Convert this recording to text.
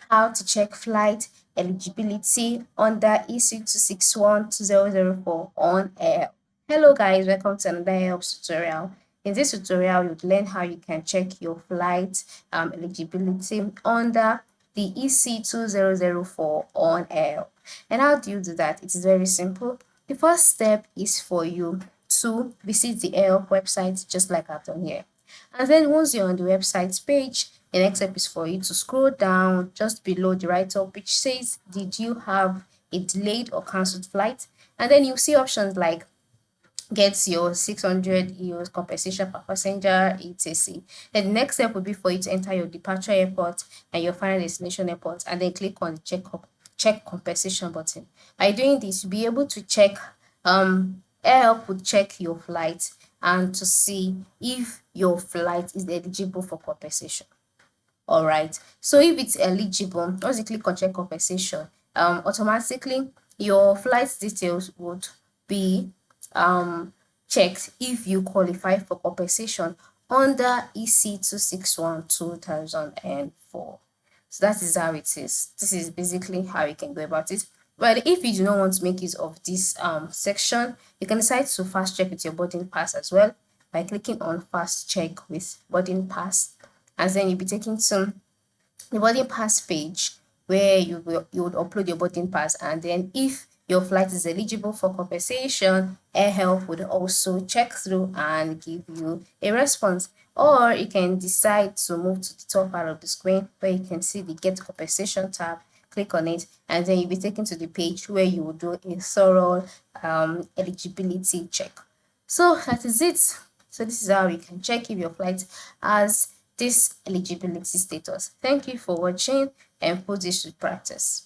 how to check flight eligibility under EC2612004 on air. Hello guys, welcome to another AirHelp tutorial. In this tutorial, you'll learn how you can check your flight eligibility under the EC2004 on air. And how do you do that? It is very simple. The first step is for you to visit the AirHelp website just like I've done here. And then once you're on the website page, the next step is for you to scroll down just below the write-up which says, did you have a delayed or cancelled flight? And then you see options like get your 600 euros compensation per passenger, etc. Then the next step would be for you to enter your departure airport and your final destination airport, and then click on the check compensation button. By doing this, you'll be able to check AirHelp would check your flight and to see if your flight is eligible for compensation. All right, so if it's eligible, once you click on check compensation, automatically your flight details would be checked if you qualify for compensation under EC 261/2004. So that is how it is. This is basically how you can go about it. But if you do not want to make use of this section, you can decide to fast check with your boarding pass as well by clicking on fast check with boarding pass, and then you'll be taken to the boarding pass page where you would upload your boarding pass, and then if your flight is eligible for compensation, AirHelp would also check through and give you a response. Or you can decide to move to the top part of the screen where you can see the Get Compensation tab. Click on it, and then you'll be taken to the page where you will do a thorough eligibility check. So that is it. So this is how you can check if your flight has this eligibility status. Thank you for watching and put this to practice.